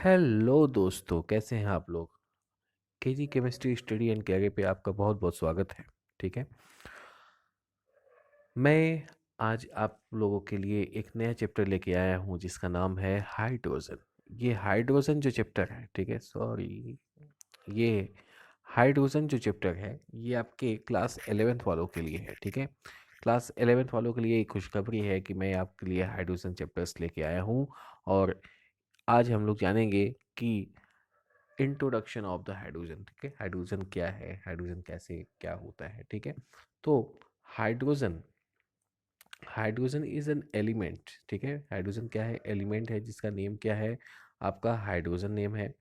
Hello दोस्तों, कैसे हैं आप लोग। KG chemistry study and career पे आपका बहुत बहुत स्वागत है। ठीक है। मैं आज आप लोगों के लिए एक नया चैप्टर लेके आया हूँ जिसका नाम है हाइड्रोजन। ये हाइड्रोजन जो चैप्टर है, ठीक है, सॉरी, ये हाइड्रोजन जो चैप्टर है ये आपके क्लास 11th वालों के लिए है। ठीक है। क्लास 11th वालों के लिए एक खुशखबरी है कि मैं आपके लिए हाइड्रोजन चैप्टर्स लेके आया हूँ। और आज हम लोग जानेंगे कि इंट्रोडक्शन ऑफ द हाइड्रोजन। ठीक है, हाइड्रोजन क्या है, हाइड्रोजन कैसे क्या होता है। ठीक है। तो hydrogen hydrogen is an element. ठीक है, हाइड्रोजन क्या है, एलिमेंट है जिसका नेम क्या है, आपका हाइड्रोजन नेम है।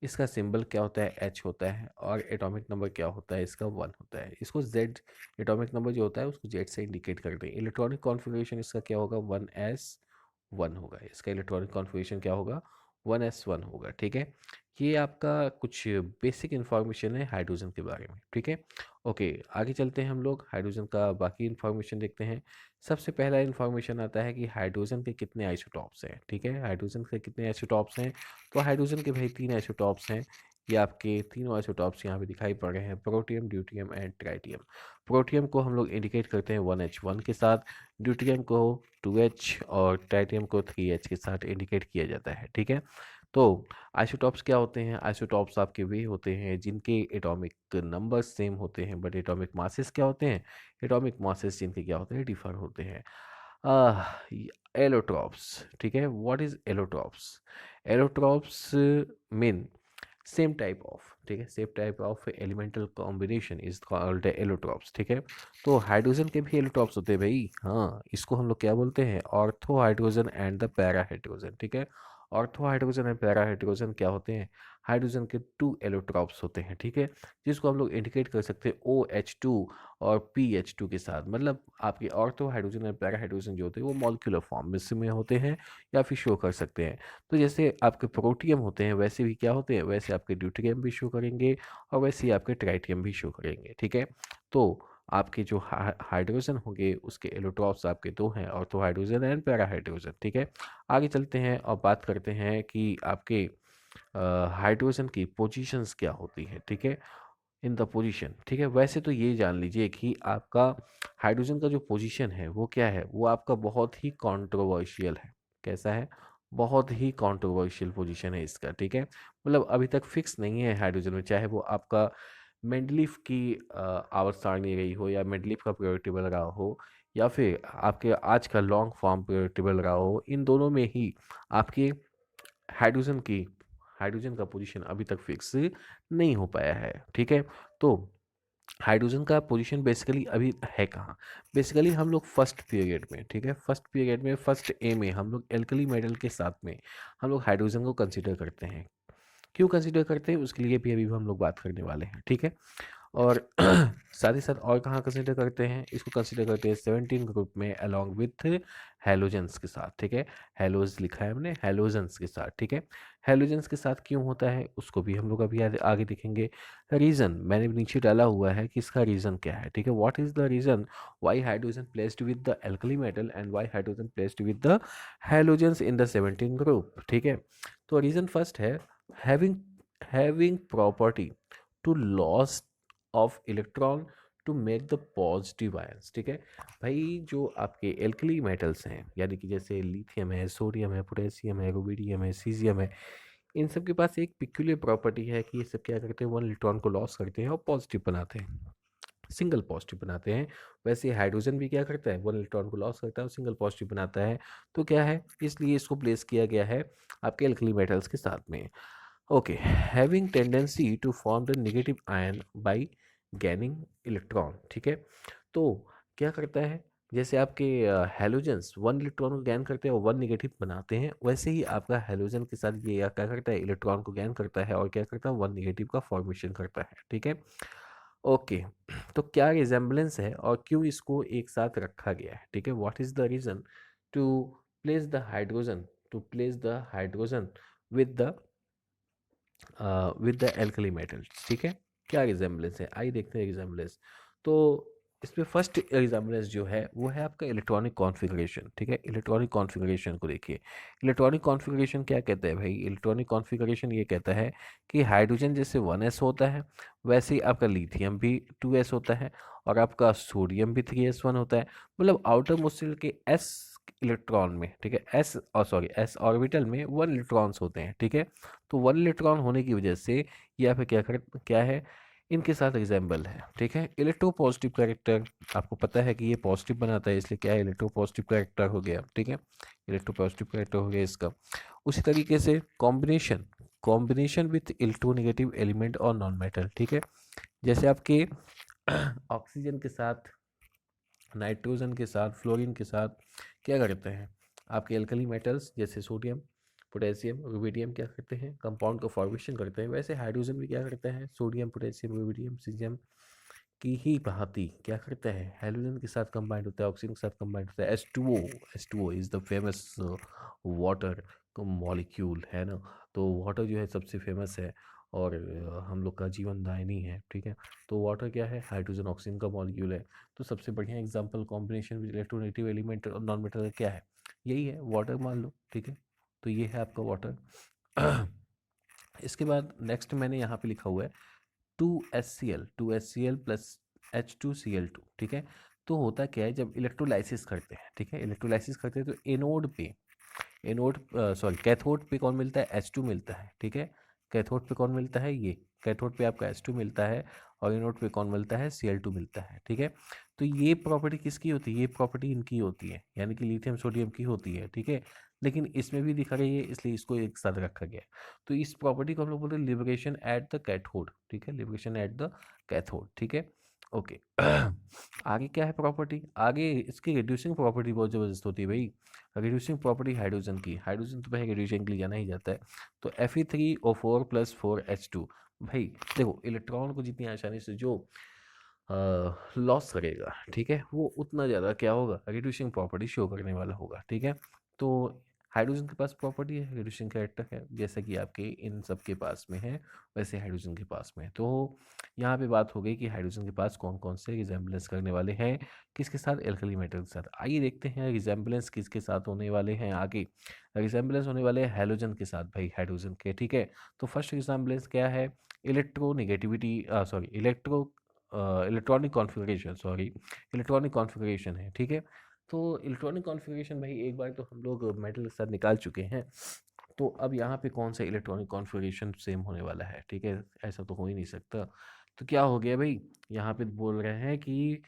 इसका सिंबल क्या होता है, एच होता है। और एटॉमिक नंबर क्या होता है, इसका 1 होता है। इसको जेड, एटॉमिक नंबर जो होता है उसको जेड से इंडिकेट करते हैं। इलेक्ट्रॉनिक कॉन्फ़िगरेशन इसका क्या होगा, 1s1 होगा। इसका इलेक्ट्रॉनिक कॉन्फ़िगरेशन क्या होगा, 1s1 होगा। ठीक है। ये आपका कुछ बेसिक इन्फॉर्मेशन है हाइड्रोजन के बारे में। ठीक है। ओके, आगे चलते हैं, हम लोग हाइड्रोजन का बाकी इन्फॉर्मेशन देखते हैं। सबसे पहला इन्फॉर्मेशन आता है कि हाइड्रोजन के कितने आइसोटॉप्स हैं। ठीक है, हाइड्रोजन के कितने आइसोटॉप्स हैं। तो हाइड्रोजन के भाई 3 आइसोटॉप्स हैं। ये आपके तीनों आइसोटॉप्स यहाँ पे दिखाई पड़ रहे हैं, protium, deuterium and tritium. Protium को हम लोग इंडिकेट करते हैं 1h1 के साथ, ड्यूटियम को 2h और ट्राइटियम को 3h के साथ इंडिकेट किया जाता है। ठीक है। तो आइसोटॉप्स क्या होते हैं, आइसोटॉप्स आपके वे होते हैं जिनके एटॉमिक नंबर सेम होते हैं, बट एटॉमिक मासेस क्या होते हैं, एटॉमिक मासेस जिनके क्या होते हैं, डिफर होते हैं। एलोट्रॉप्स। ठीक है, what is allotropes. Allotropes mean same type of, ठीक है, same type of elemental combination is called allotropes. ठीक है। तो हाइड्रोजन के भी एलोट्रॉप्स होते हैं भाई। हाँ, इसको हम लोग क्या बोलते हैं, ortho hydrogen and the para hydrogen. ठीक है। Ortho hydrogen and para hydrogen क्या होते हैं, हाइड्रोजन के 2 एलोट्रॉप्स होते हैं। ठीक है। जिसको हम लोग इंडिकेट कर सकते हैं OH2 और PH2 के साथ। मतलब आपके ऑर्थो हाइड्रोजन और पैरा हाइड्रोजन जो होते हैं वो मॉलिक्यूलर फॉर्म में होते हैं या फिर शो कर सकते हैं। तो जैसे आपके प्रोटियम होते हैं वैसे भी क्या होते हैं, वैसे आपके ड्यूटेरियम भी शो करेंगे और वैसे ही आपके ट्राइटियम भी शो करेंगे। ठीक है। तो आपके जो हाइड्रोजन होंगे उसके एलोट्रॉप्स आपके 2 हैं, ortho hydrogen and para hydrogen. ठीक है। आगे चलते हैं और बात करते हैं कि आपके हाइड्रोजन की पोजीशंस क्या होती है। ठीक है, इन द पोजीशन। ठीक है, वैसे तो ये जान लीजिए कि आपका हाइड्रोजन का जो पोजीशन है वो क्या है, वो आपका बहुत ही कंट्रोवर्शियल है। कैसा है, बहुत ही कंट्रोवर्शियल पोजीशन है इसका। ठीक है, मतलब अभी तक फिक्स नहीं है हाइड्रोजन में, चाहे वो आपका मेंडलीफ की आवर्त सारणी रही हो या मेंडलीफ का पीरियोडिक टेबल रहा हो या फिर आपके आज का लॉन्ग फॉर्म पीरियोडिक टेबल रहा हो, इन दोनों में ही आपके हाइड्रोजन की हाइड्रोजन का पोजीशन अभी तक फिक्स नहीं हो पाया है। ठीक है। तो हाइड्रोजन का पोजीशन बेसिकली अभी है कहाँ, बेसिकली हम लोग फर्स्ट पीरियड में, ठीक है, फर्स्ट पीरियड में फर्स्ट ए में हम लोग एल्कली मेटल के साथ में हम लोग हाइड्रोजन को कंसीडर करते हैं। क्यों कंसीडर करते हैं उसके लिए भी अभी हम लोग बात करने वाले हैं। ठीक है। और साथ ही साथ और कहाँ कंसिडर करते हैं, इसको कंसिडर करते हैं 17 ग्रुप में अलोंग विथ हेलोजेंस के साथ। ठीक है, हेलोज लिखा है हमने, हेलोजेंस के साथ। ठीक है, हेलोजेंस के साथ क्यों होता है उसको भी हम लोग अभी आगे देखेंगे। रीज़न मैंने नीचे डाला हुआ है कि इसका रीज़न क्या है। ठीक है, what is the reason why hydrogen placed with the alkali metal and why hydrogen placed with the halogens in the 17 group. ठीक है। तो रीज़न फर्स्ट है having having property to loss of electron to make the positive ions. ठीक है भाई, जो आपके alkali metals हैं यानी कि जैसे लिथियम है, सोडियम है, पोटेशियम है, रुबिडियम है, सीजियम है, इन सब के पास एक पिक्यूलियर प्रॉपर्टी है कि ये सब क्या करते हैं, 1 इलेक्ट्रॉन को लॉस करते हैं और पॉजिटिव बनाते हैं, सिंगल पॉजिटिव बनाते हैं। वैसे हाइड्रोजन भी क्या करता है, 1 इलेक्ट्रॉन को लॉस करता है और सिंगल पॉजिटिव बनाता है। तो क्या है, इसलिए इसको प्लेस किया गया है आपके एल्कली मेटल्स के साथ में। Okay, having tendency to form the negative ion by gaining electron. ठीक है। तो क्या करता है, जैसे आपके हेलोजेंस 1 इलेक्ट्रॉन को गैन करते हैं और 1 निगेटिव बनाते हैं, वैसे ही आपका हेलोजन के साथ ये क्या करता है, इलेक्ट्रॉन को गैन करता है और क्या करता है, 1 निगेटिव का फॉर्मेशन करता है। ठीक है। ओके, तो क्या रिजेम्बलेंस है और क्यों इसको एक साथ रखा गया है। ठीक है, what is the reason to place the hydrogen with the with the alkali metals. ठीक है, क्या रिजेम्बलेंस है, आइए देखते हैं रिजेम्बलेंस। तो इसमें फर्स्ट रिजेम्बलेंस जो है वो है आपका इलेक्ट्रॉनिक कॉन्फ़िगरेशन, ठीक है। इलेक्ट्रॉनिक कॉन्फ़िगरेशन को देखिए। इलेक्ट्रॉनिक कॉन्फ़िगरेशन क्या कहता है भाई? इलेक्ट्रॉनिक कॉन्फ़िगरेशन ये कहता है कि हाइड्रोजन जैसे 1s होता है, वैसे ही आपका लिथियम भी 2s होता है, और आपका सोडियम भी 3s1 होता है। मतलब आउटर मोस्ट के s इलेक्ट्रॉन में, ठीक है, एस और सॉरी एस ऑर्बिटल में 1 इलेक्ट्रॉन्स होते हैं, ठीक है। तो 1 इलेक्ट्रॉन होने की वजह से या फिर क्या है, इनके साथ रिजेंबल है, ठीक है। इलेक्ट्रो पॉजिटिव कैरेक्टर आपको पता है कि ये पॉजिटिव बनाता है, इसलिए क्या है, इलेक्ट्रो पॉजिटिव कैरेक्टर हो गया, ठीक है। इलेक्ट्रो पॉजिटिव कैरेक्टर हो गया इसका। उसी तरीके से combination, combination with electronegative element और नॉन मेटल, ठीक है। जैसे आपके ऑक्सीजन के साथ, नाइट्रोजन के साथ, फ्लोरीन के साथ क्या करते हैं आपके एल्कली मेटल्स जैसे सोडियम, पोटेशियम, रुबिडियम क्या करते हैं, कंपाउंड का फॉर्मेशन करते हैं। वैसे हाइड्रोजन भी क्या करते हैं, सोडियम, पोटेशियम, रुबिडियम, सीजियम की ही भांति क्या करता है, हाइड्रोजन के साथ कंबाइंड होता है, ऑक्सीजन के साथ कंबाइंड होता है। H2O, H2O is the famous water molecule, है ना। तो वाटर जो है सबसे फेमस है, और हम लोग का जीवन दायनी है, ठीक है। तो वाटर क्या है, हाइड्रोजन ऑक्सीजन का मॉलिक्यूल है। तो सबसे बढ़िया example combination with electronegative element और नॉन मेटल का क्या है, यही है, वाटर मान लो, ठीक है। तो ये है आपका वाटर। इसके बाद नेक्स्ट मैंने यहाँ पे लिखा हुआ है 2HCl प्लस H2Cl2, ठीक है। तो होता क्या है, जब इलेक्ट्रोलाइसिस करते हैं, ठीक है, इलेक्ट्रोलाइसिस करते हैं तो एनोड पे, एनोड सॉरी कैथोड पे कौन मिलता है, H2 मिलता है, ठीक है। कैथोड पे कौन मिलता है, ये कैथोड पे आपका H2 मिलता है, और एनोड पे कौन मिलता है, Cl2 मिलता है, ठीक है। तो ये प्रॉपर्टी किसकी होती है, ये प्रॉपर्टी इनकी होती है, यानी कि लिथियम सोडियम की होती है, ठीक है। लेकिन इसमें भी दिखा गई है, इसलिए इसको एक साथ रखा गया है। तो इस प्रॉपर्टी को हम लोग बोलते हैं लिबरेशन एट द कैथोड, ठीक है, लिबरेशन एट द कैथोड, ठीक है। ओके। आगे क्या है प्रॉपर्टी, आगे इसकी रिड्यूसिंग प्रॉपर्टी बहुत ज़बरदस्त होती है भाई। रिड्यूसिंग प्रॉपर्टी हाइड्रोजन की, हाइड्रोजन तो भाई रिड्यूसिंग के लिए जाना ही जाता है। तो Fe3O4 प्लस 4H2, भाई देखो इलेक्ट्रॉन को जितनी आसानी से जो लॉस करेगा, ठीक है, वो उतना ज़्यादा क्या होगा, रिड्यूसिंग प्रॉपर्टी शो करने वाला होगा, ठीक है। तो हाइड्रोजन के पास प्रॉपर्टी है, रिड्यूसिंग कैरेक्टर है, जैसा कि आपके इन सब के पास में है, वैसे हाइड्रोजन के पास में है। तो यहाँ पे बात हो गई कि हाइड्रोजन के पास कौन कौन से रिजेम्बलेंस करने वाले हैं, किसके साथ, एल्कली मेटल के साथ। आइए देखते हैं रिजेम्बलेंस किसके साथ होने वाले हैं आगे। रिजेम्बलेंस होने वाले हैं हैलोजन के साथ भाई, हाइड्रोजन के, ठीक है। तो फर्स्ट रिजेम्बलेंस क्या है, electronegativity, sorry electronic configuration, sorry electronic configuration है, ठीक है। तो इलेक्ट्रॉनिक कॉन्फ़िगरेशन भाई एक बार तो हम लोग मेटल के साथ निकाल चुके हैं। तो अब यहाँ पे कौन सा इलेक्ट्रॉनिक कॉन्फ़िगरेशन सेम होने वाला है, ठीक है, ऐसा तो हो ही नहीं सकता। तो क्या हो गया भाई, यहाँ पे बोल रहे हैं कि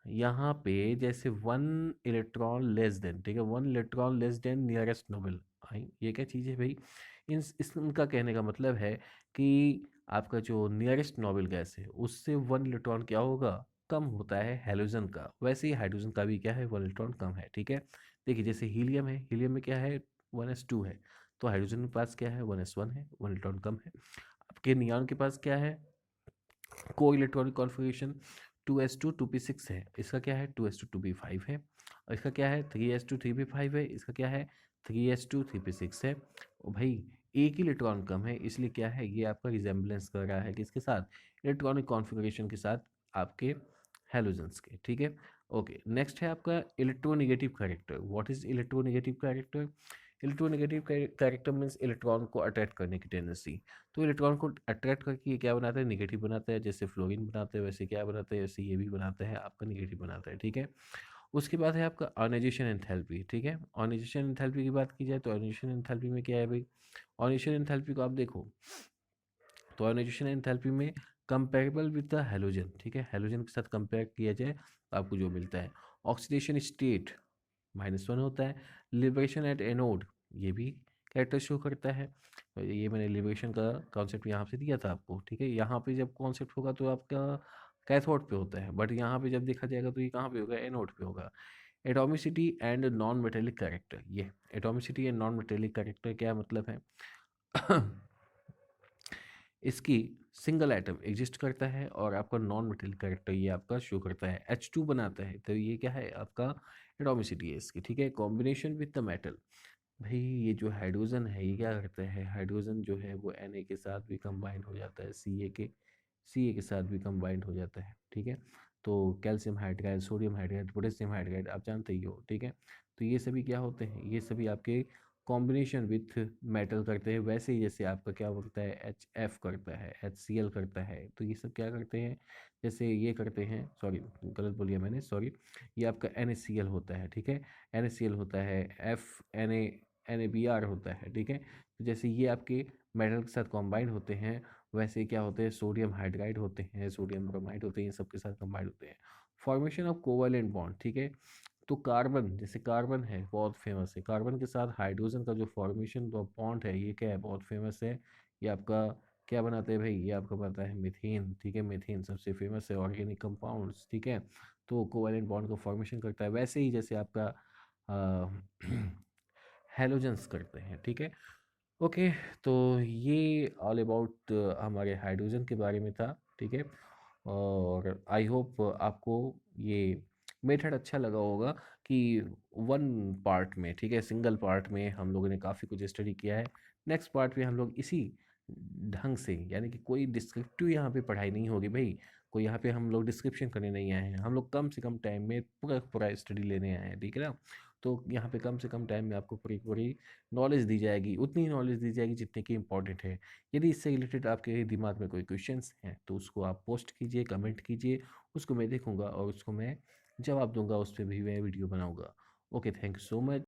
यहाँ पे जैसे 1 इलेक्ट्रॉन लेस देन, ठीक है, 1 electron less than nearest Nobel. भाई ये क्या चीज़ है भाई, इनका कहने का मतलब है कि आपका जो नियरेस्ट नोबल गैस है उससे 1 इलेक्ट्रॉन क्या होगा, कम होता है हैलोजन का। वैसे ही हाइड्रोजन का भी क्या है, 1 इलेक्ट्रॉन कम है, ठीक है। देखिए जैसे हीलियम है, हीलियम में क्या है, 1s2 है। तो हाइड्रोजन के पास क्या है, 1s1 है, 1 इलेक्ट्रॉन कम है। आपके नियॉन के पास क्या है, को इलेक्ट्रॉनिक कॉन्फ़िगरेशन 2s2 2p6 है, इसका क्या है, 2s2 2p5 है। और इसका क्या है, 3s2 3p5 है, इसका क्या है, 3s2 3p6 है। और भाई एक ही इलेक्ट्रॉन कम है, इसलिए क्या है, ये आपका रिजेम्बलेंस कर रहा है किसके साथ, इलेक्ट्रॉनिक कॉन्फ़िगरेशन के साथ, आपके हैलोजेंस के, ठीक है। ओके, नेक्स्ट है आपका electronegative character. What is electronegative character, electronegative character means electron को अट्रैक्ट करने की टेंडेंसी। तो इलेक्ट्रॉन को अट्रैक्ट करके ये क्या बनाता है, निगेटिव बनाता है, जैसे फ्लोरीन बनाते हैं वैसे क्या बनाते हैं, वैसे ये भी बनाता है आपका निगेटिव बनाता है, ठीक है। उसके बाद है आपका ऑर्गेनाइजेशन एंथैल्पी, ठीक है। ऑर्गेनाइजेशन एंथैल्पी की बात की जाए तो ऑर्गेनाइजेशन एंथैल्पी में क्या है भाई, ऑर्गेनाइजेशन एंथैल्पी को आप देखो तो ऑर्गेनाइजेशन एंथैल्पी में कंपेरेबल विद द हैलोजन, ठीक है, हैलोजन के साथ कंपेयर किया जाए तो आपको जो मिलता है, ऑक्सीडेशन स्टेट -1 होता है, लिबरेशन एट एनोड ये भी कैरेक्टर शो करता है। ये मैंने लिबरेशन का कॉन्सेप्ट यहाँ से दिया था आपको, ठीक है। यहाँ पे जब कॉन्सेप्ट होगा तो आपका कैथोड पे होता है, बट यहाँ पे जब देखा जाएगा तो ये कहाँ पे होगा, एनोड पे होगा। Atomicity and non metallic character, ये atomicity and non metallic character क्या मतलब है, इसकी सिंगल एटम एग्जिस्ट करता है, और आपका नॉन मेटेलिक कैरेक्टर ये आपका शो करता है, H2 बनाता है, तो ये क्या है आपका एटॉमिसिटी है इसकी, ठीक है। कॉम्बिनेशन विद द मेटल, भाई ये जो हाइड्रोजन है ये क्या करता है, हाइड्रोजन जो है वो Na के साथ भी कंबाइंड हो जाता है, Ca के साथ भी कंबाइंड हो जाता है, ठीक है। तो calcium hydride, sodium hydride, potassium hydride आप जानते ही हो, ठीक है। तो ये सभी क्या होते हैं, ये सभी आपके कॉम्बिनेशन विथ मेटल करते हैं, वैसे ही जैसे आपका क्या बोलता है HF करता है, HCl करता है, तो ये सब क्या करते हैं, जैसे ये करते हैं, सॉरी गलत बोलिए मैंने, सॉरी, ये आपका NaCl होता है, ठीक है, NaCl होता है, NaBr होता है, ठीक है। तो जैसे ये आपके मेटल के साथ कॉम्बाइंड होते हैं, वैसे क्या होते हैं, सोडियम हाइड्राइड होते हैं, सोडियम ब्रोमाइड होते हैं, इन सब के साथ कम्बाइंड होते हैं। फॉर्मेशन ऑफ कोवैलेंट बॉन्ड, ठीक है। तो कार्बन, जैसे कार्बन है बहुत फेमस है, कार्बन के साथ हाइड्रोजन का जो फॉर्मेशन बॉन्ड है ये क्या है, बहुत फेमस है। ये आपका क्या बनाते हैं भाई, ये आपका बनता है मीथेन, ठीक है। मीथेन सबसे फेमस है ऑर्गेनिक कंपाउंड्स, ठीक है। तो कोवैलेंट बॉन्ड का फॉर्मेशन करता है, वैसे ही जैसे आपका हेलोजेंस करते हैं, ठीक है। ओके, तो ये ऑल अबाउट हमारे हाइड्रोजन के बारे में था, ठीक है। और आई होप आपको ये मेथड अच्छा लगा होगा कि वन पार्ट में, ठीक है, सिंगल पार्ट में हम लोगों ने काफ़ी कुछ स्टडी किया है। नेक्स्ट पार्ट में हम लोग इसी ढंग से, यानी कि कोई डिस्क्रिप्टिव यहाँ पे पढ़ाई नहीं होगी भाई, कोई यहाँ पे हम लोग डिस्क्रिप्शन करने नहीं आए हैं, हम लोग कम से कम टाइम में पूरा पूरा स्टडी लेने आए हैं, ठीक है ना। तो यहाँ पे कम से कम टाइम में आपको पूरी पूरी नॉलेज दी जाएगी, उतनी ही नॉलेज दी जाएगी जितनी कि इम्पॉर्टेंट है। यदि इससे रिलेटेड आपके दिमाग में कोई क्वेश्चंस हैं तो उसको आप पोस्ट कीजिए, कमेंट कीजिए, उसको मैं देखूंगा और उसको मैं जवाब दूंगा, उस पर भी मैं वीडियो बनाऊंगा। Okay, thank you so much.